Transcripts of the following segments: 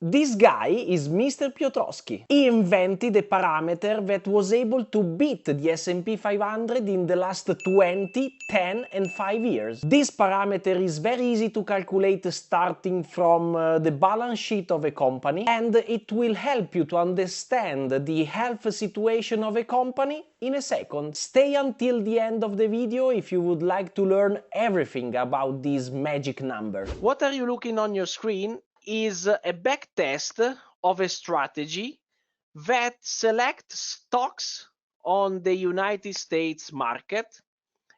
This guy is Mr. Piotroski. He invented a parameter that was able to beat the S&P 500 in the last 20, 10 and 5 years. This parameter is very easy to calculate starting from the balance sheet of a company, and it will help you to understand the health situation of a company in a second. Stay until the end of the video if you would like to learn everything about this magic number. What are you looking on your screen is a backtest of a strategy that selects stocks on the United States market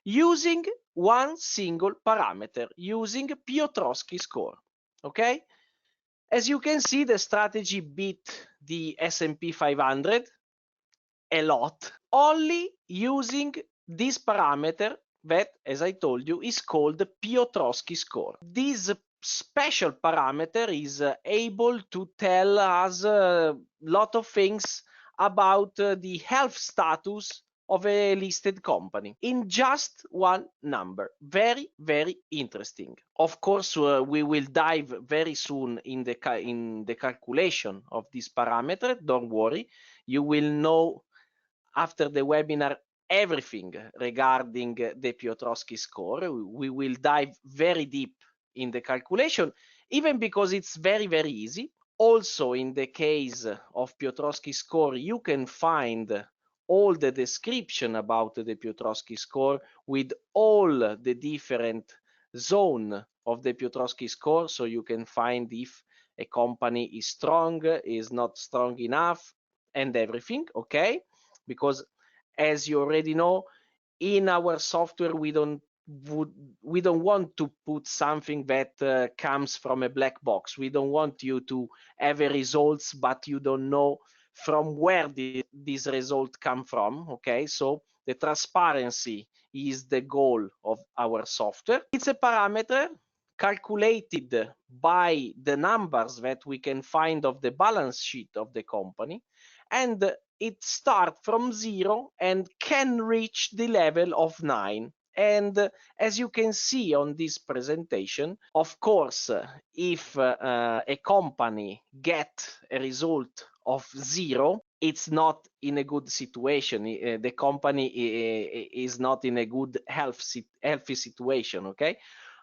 using one single parameter, using Piotroski score. Okay? As you can see, the strategy beat the S&P 500 a lot, only using this parameter that, as I told you, is called the Piotroski score. This special parameter is able to tell us a lot of things about the health status of a listed company in just one number. Very, very interesting. Of course, we will dive very soon in the calculation of this parameter. Don't worry, you will know after the webinar everything regarding the Piotroski score. We will dive very deep in the calculation, even because it's very, very easy. Also, in the case of Piotroski score, you can find all the description about the Piotroski score with all the different zone of the Piotroski score, so you can find if a company is strong, is not strong enough, and everything, okay? Because as you already know, in our software we don't want to put something that comes from a black box. We don't want you to have a results but you don't know from where this result come from. Okay, so the transparency is the goal of our software. It's a parameter calculated by the numbers that we can find of the balance sheet of the company, and it starts from 0 and can reach the level of 9. And as you can see on this presentation, of course, if a company get a result of 0, it's not in a good situation. The company is not in a good healthy situation, okay?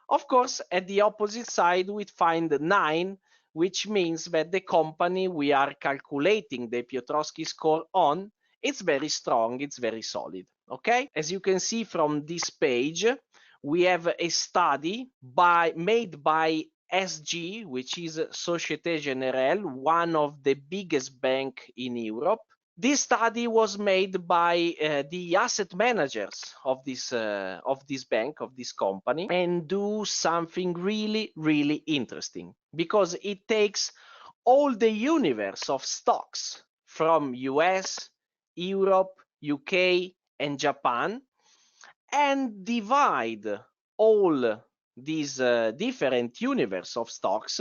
Of course, at the opposite side, we find 9, which means that the company we are calculating the Piotroski score on, it's very strong, it's very solid. Okay, as you can see from this page, we have a study made by SG, which is Société Générale, one of the biggest banks in Europe. This study was made by the asset managers of this bank, of this company, and do something really, really interesting, because it takes all the universe of stocks from US, Europe, UK, and Japan, and divide all these different universe of stocks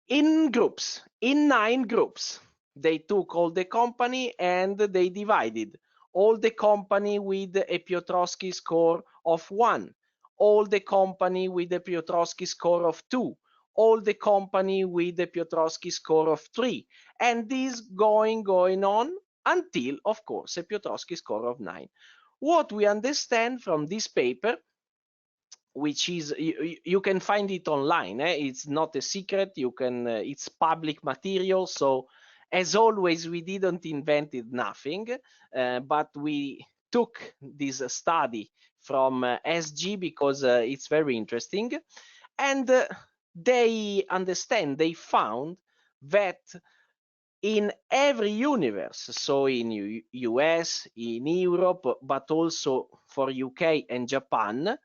in groups, in 9 groups. They took all the company and they divided all the company with a Piotroski score of 1, all the company with a Piotroski score of 2, all the company with a Piotroski score of 3, and this going on until, of course, a Piotroski score of 9. What we understand from this paper, which is you can find it online, it's not a secret, you can it's public material, so as always we didn't invent nothing, but we took this study from SG because it's very interesting, and they found that in every universe, so in US, in Europe, but also for UK and Japan,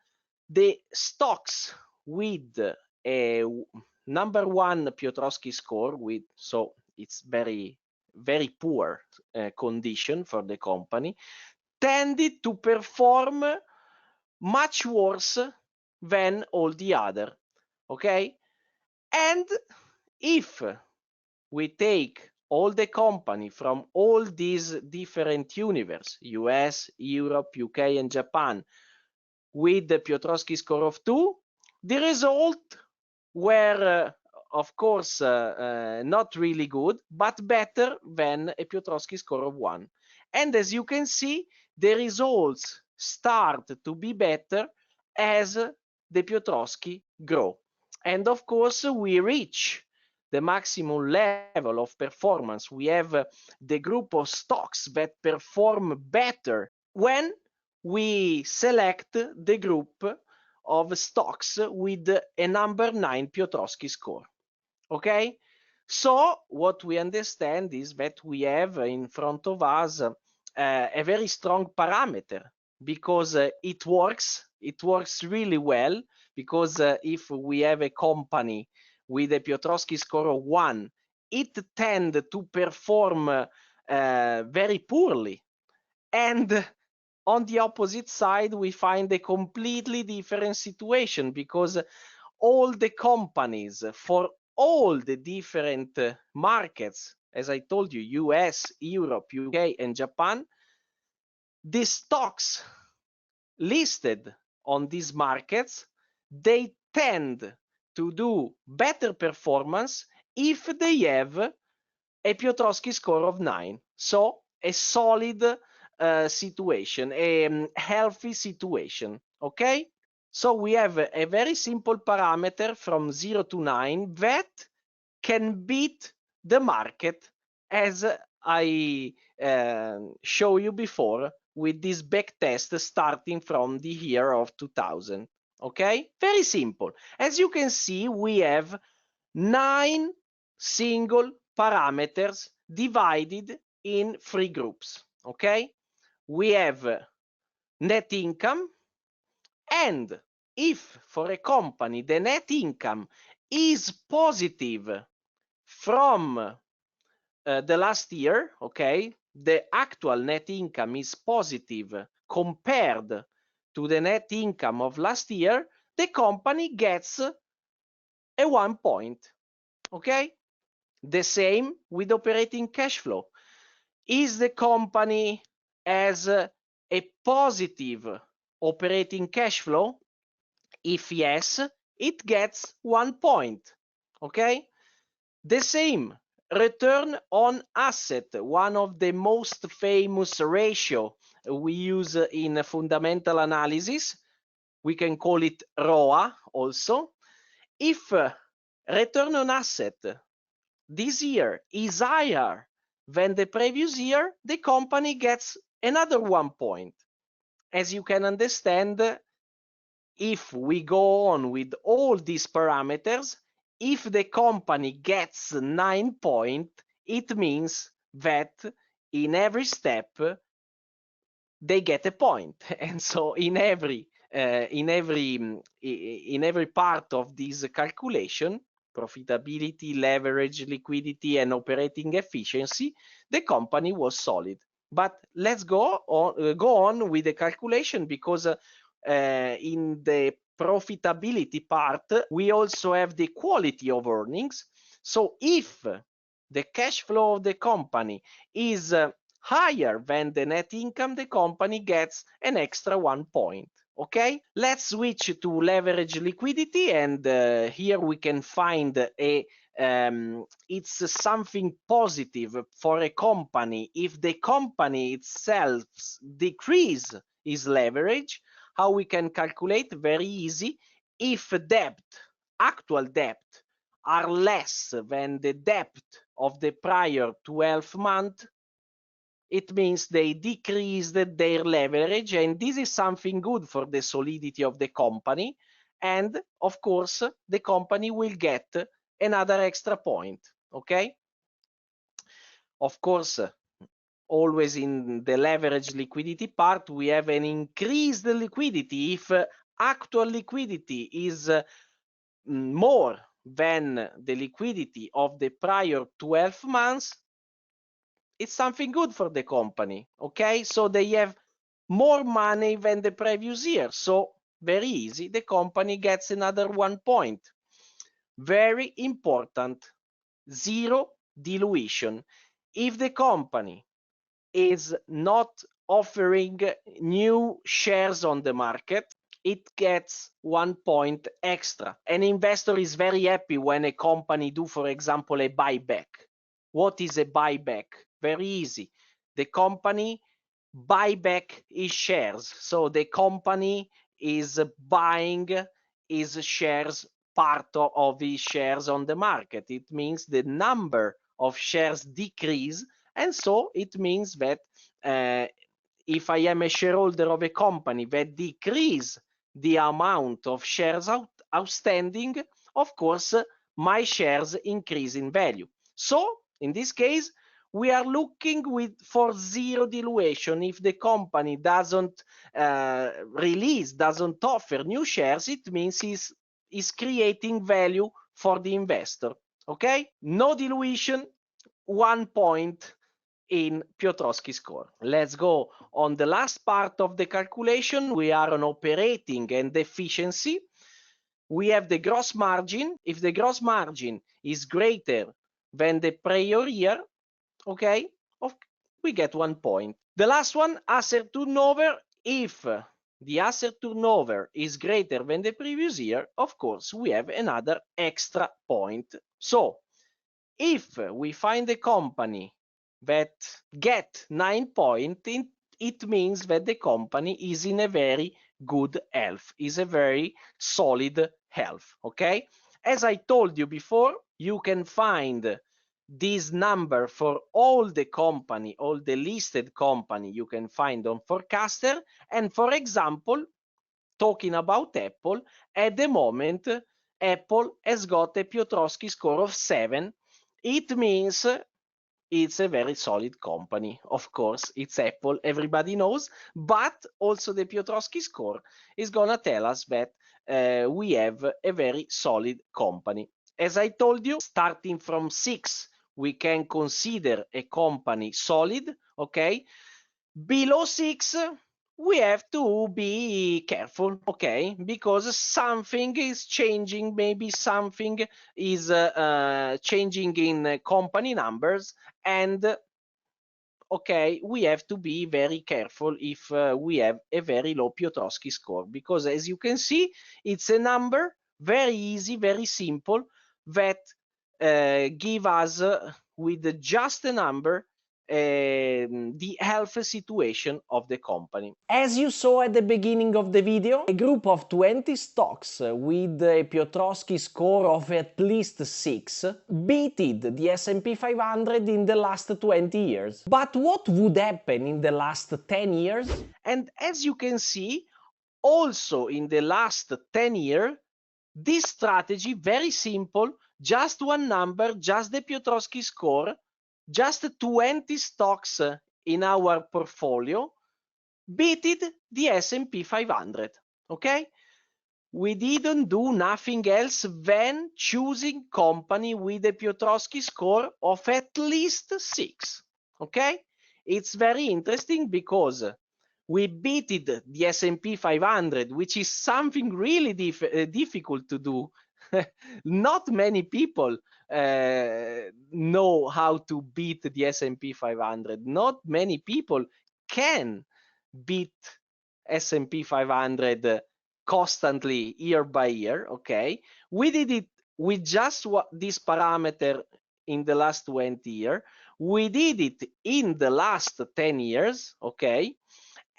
the stocks with a number 1 Piotroski score, so it's very, very poor condition for the company, tended to perform much worse than all the other. Okay, and if we take all the company from all these different universe, US, Europe, UK, and Japan, with the Piotroski score of 2, the result were of course, not really good, but better than a Piotroski score of 1. And as you can see, the results start to be better as the Piotroski grow. And of course, we reach the maximum level of performance. We have the group of stocks that perform better when we select the group of stocks with a number 9 Piotroski score. Okay? So what we understand is that we have in front of us a very strong parameter, because it works really well, because if we have a company with a Piotroski score of 1, it tends to perform very poorly. And on the opposite side, we find a completely different situation, because all the companies for all the different markets, as I told you, US, Europe, UK, and Japan, the stocks listed on these markets, they tend to do better performance if they have a Piotroski score of 9. So a solid situation, a healthy situation, okay? So we have a very simple parameter from 0 to 9 that can beat the market, as I show you before with this back test starting from the year of 2000. Okay, very simple. As you can see, we have 9 single parameters divided in 3 groups. Okay, we have net income, and if for a company the net income is positive from the last year, okay, the actual net income is positive compared to the net income of last year, the company gets a 1 point. Okay, the same with operating cash flow. Is the company has a positive operating cash flow? If yes, it gets 1 point. Okay, the same return on asset, one of the most famous ratio we use in fundamental analysis. We can call it ROA also. If return on asset this year is higher than the previous year, the company gets another 1 point. As you can understand, if we go on with all these parameters, if the company gets 9 points, it means that in every step they get a point. And so in every part of this calculation, profitability, leverage, liquidity, and operating efficiency, the company was solid. But let's go on with the calculation, because in the profitability part, we also have the quality of earnings. So if the cash flow of the company is higher than the net income, the company gets an extra 1 point. Okay, let's switch to leverage liquidity, and here we can find it's something positive for a company if the company itself decrease its leverage. How we can calculate? Very easy. If actual debt are less than the debt of the prior 12 months, it means they decreased their leverage, and this is something good for the solidity of the company. And of course, the company will get another extra point. Okay? Of course, always in the leverage liquidity part, we have an increased liquidity. If actual liquidity is more than the liquidity of the prior 12 months, it's something good for the company. Okay, so they have more money than the previous year. So very easy, the company gets another 1 point. Very important, zero dilution. If the company is not offering new shares on the market, it gets 1 point extra. An investor is very happy when a company do, for example, a buyback. What is a buyback? Very easy. The company buy back its shares. So the company is buying its shares, part of its shares on the market. It means the number of shares decrease, and so it means that if I am a shareholder of a company that decrease the amount of shares outstanding, of course, my shares increase in value. So in this case, we are looking for zero dilution. If the company doesn't doesn't offer new shares, it means is creating value for the investor. Okay? No dilution, 1 point in Piotroski score. Let's go on the last part of the calculation. We are on operating and efficiency. We have the gross margin. If the gross margin is greater than the prior year, okay, we get 1 point. The last one, asset turnover. If the asset turnover is greater than the previous year, of course, we have another extra point. So if we find a company that get 9 points, it means that the company is in a very good health, is a very solid health. Okay, as I told you before, you can find this number for all the company, all the listed company you can find on Forecaster. And for example, talking about Apple, at the moment Apple has got a Piotroski score of 7. It means it's a very solid company. Of course, it's Apple, everybody knows, but also the Piotroski score is gonna tell us that we have a very solid company. As I told you, starting from 6, we can consider a company solid, okay? Below 6, we have to be careful, okay? Because something is changing, maybe something is changing in company numbers, and okay, we have to be very careful if we have a very low Piotroski score, because as you can see, it's a number, very easy, very simple, that give us with just a number the health situation of the company. As you saw at the beginning of the video, a group of 20 stocks with a Piotroski score of at least 6 beated the S&P 500 in the last 20 years. But what would happen in the last 10 years? And as you can see, also in the last 10 years, this strategy, very simple, just one number, just the Piotroski score, just 20 stocks in our portfolio, beated the S&P 500, okay? We didn't do nothing else than choosing company with a Piotroski score of at least 6, okay? It's very interesting because we beated the S&P 500, which is something really difficult to do. Not many people know how to beat the S&P 500. Not many people can beat S&P 500 constantly year by year, okay? We did it with just this parameter in the last 20 years. We did it in the last 10 years, okay?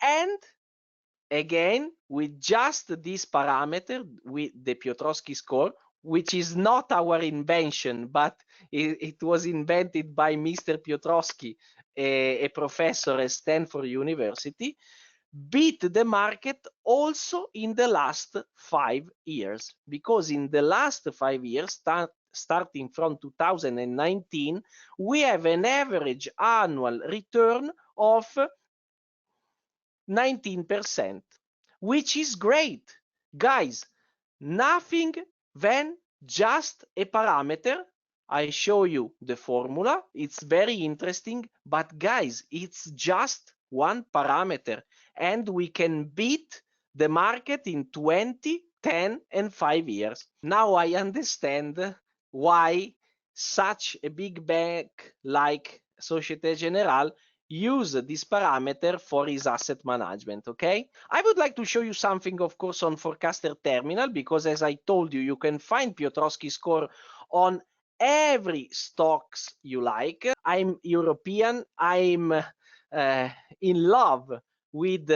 And again, with just this parameter, with the Piotroski score, which is not our invention, but it was invented by Mr. Piotroski, a professor at Stanford University, beat the market also in the last 5 years. Because in the last 5 years, starting from 2019, we have an average annual return of 19%, which is great. Guys, nothing than just a parameter. I show you the formula. It's very interesting, but guys, it's just one parameter, and we can beat the market in 20, 10, and 5 years. Now I understand why such a big bank like Societe Generale use this parameter for his asset management. Okay, I would like to show you something, of course, on Forecaster terminal, because as I told you, you can find Piotroski score on every stocks you like. I'm European. I'm in love with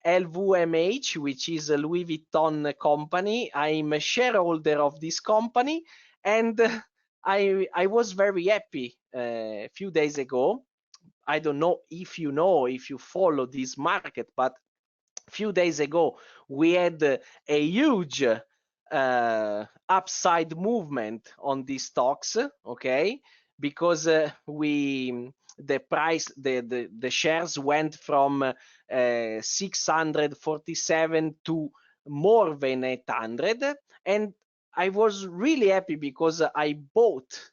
LVMH, which is a Louis Vuitton company. I'm a shareholder of this company, and I was very happy a few days ago. I don't know, if you follow this market, but a few days ago we had a huge upside movement on these stocks, okay, because the shares went from 647 to more than 800, and I was really happy because I bought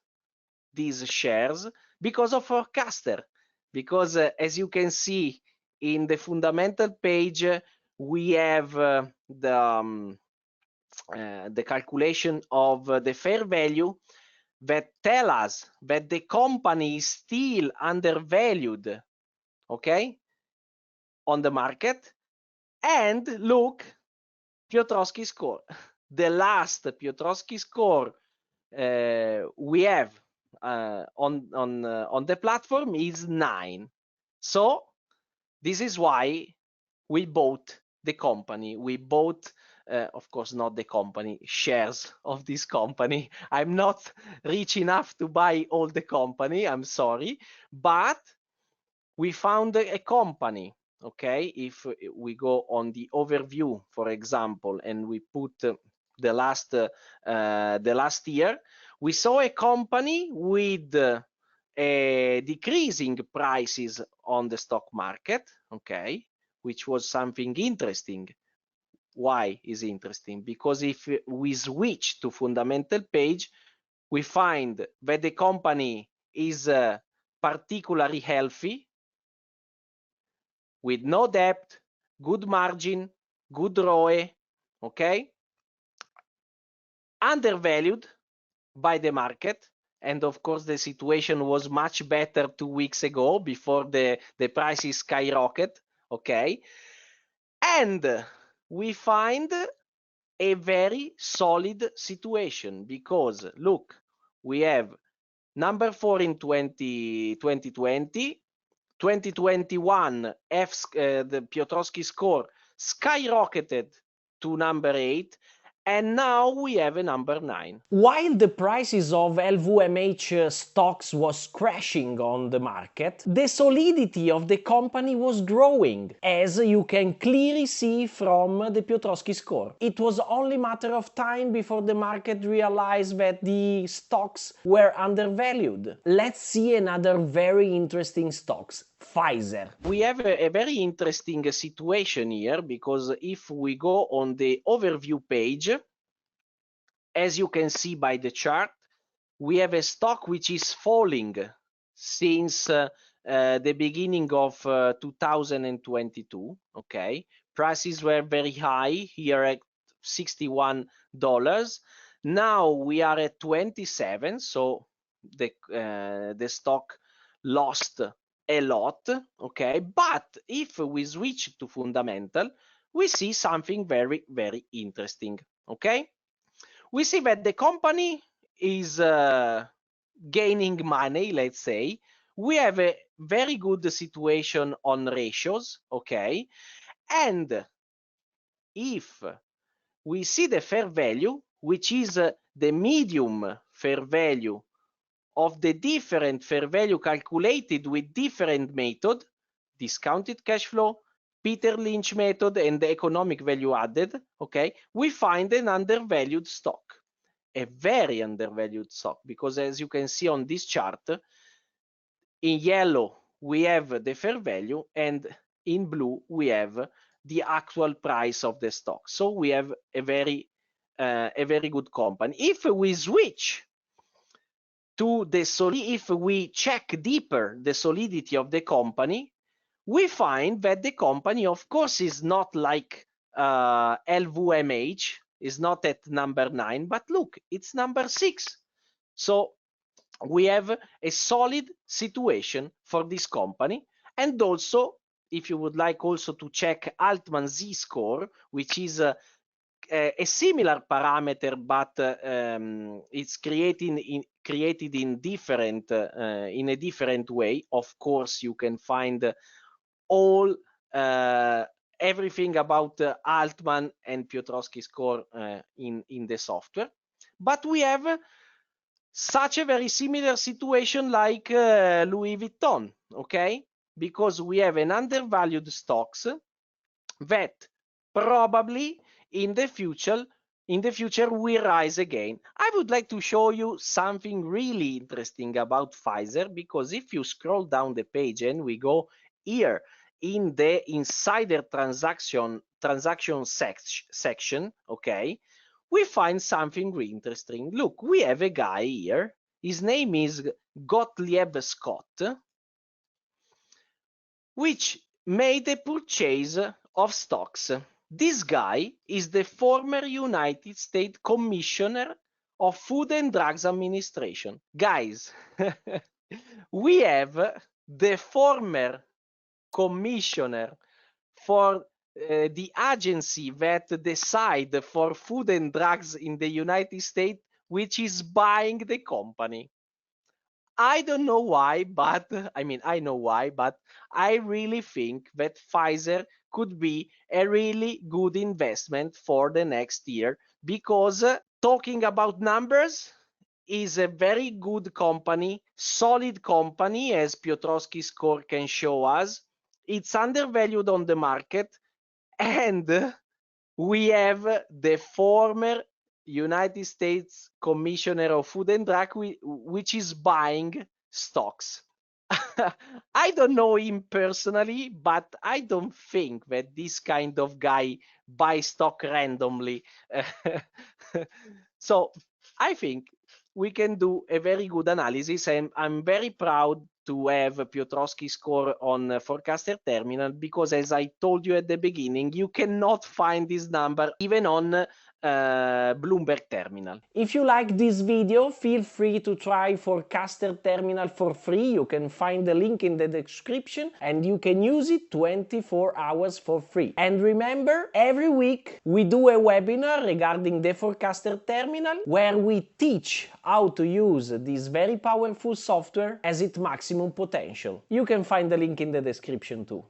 these shares because of Forecaster, because as you can see in the fundamental page, we have the calculation of the fair value that tell us that the company is still undervalued, okay, on the market. And look, Piotroski score. The last Piotroski score we have on the platform is 9. So this is why we bought the company. We bought, of course, not the company, shares of this company. I'm not rich enough to buy all the company, I'm sorry, but we found a company. Okay, if we go on the overview, for example, and we put the last year, we saw a company with a decreasing prices on the stock market, okay, which was something interesting. Why is interesting? Because if we switch to fundamental page, we find that the company is particularly healthy, with no debt, good margin, good ROE, okay, undervalued by the market. And of course, the situation was much better 2 weeks ago before the prices skyrocket, okay. And we find a very solid situation, because look, we have number 4 in 2020, 2021, the Piotroski score skyrocketed to number 8, and now we have a number 9. While the prices of LVMH stocks was crashing on the market, the solidity of the company was growing, as you can clearly see from the Piotroski score. It was only a matter of time before the market realized that the stocks were undervalued. Let's see another very interesting stocks. Pfizer. We have a very interesting situation here, because if we go on the overview page, as you can see by the chart, we have a stock which is falling since the beginning of 2022, okay. Prices were very high here at $61. Now we are at 27, so the stock lost a lot, okay. But if we switch to fundamental, we see something very, very interesting, okay. We see that the company is gaining money, let's say. We have a very good situation on ratios, okay. And if we see the fair value, which is the medium fair value of the different fair value calculated with different method, discounted cash flow, Peter Lynch method, and the economic value added, okay, we find an undervalued stock, a very undervalued stock, because as you can see on this chart, in yellow we have the fair value, and in blue we have the actual price of the stock. So we have a very good company. If we switch to the if we check deeper the solidity of the company, we find that the company, of course, is not like LVMH, is not at number 9, but look, it's number 6. So we have a solid situation for this company, And also, if you would like also to check Altman Z-score, which is a similar parameter, but it's created in a different way. Of course, you can find all everything about Altman and Piotroski score in the software. But we have such a very similar situation like Louis Vuitton, okay? Because we have an undervalued stocks that probably in the future will rise again. I would like to show you something really interesting about Pfizer, because if you scroll down the page and we go here in the insider transaction section, okay, we find something really interesting. Look, we have a guy here. His name is Gottlieb Scott, which made a purchase of stocks. This guy is the former United States Commissioner of Food and Drugs Administration. Guys, we have the former commissioner for the agency that decide for food and drugs in the United States, which is buying the company. I don't know why, but I know why, but I really think that Pfizer could be a really good investment for the next year, because talking about numbers, is a very good company, solid company, as Piotroski score can show us. It's undervalued on the market, and we have the former United States Commissioner of Food and Drug, which is buying stocks. I don't know him personally, but I don't think that this kind of guy buys stock randomly. So I think we can do a very good analysis, and I'm very proud to have Piotroski score on Forecaster Terminal, because as I told you at the beginning, you cannot find this number even on Bloomberg Terminal. If you like this video, feel free to try Forecaster Terminal for free. You can find the link in the description, and you can use it 24 hours for free. And remember, every week we do a webinar regarding the Forecaster Terminal, where we teach how to use this very powerful software as its maximum potential. You can find the link in the description too.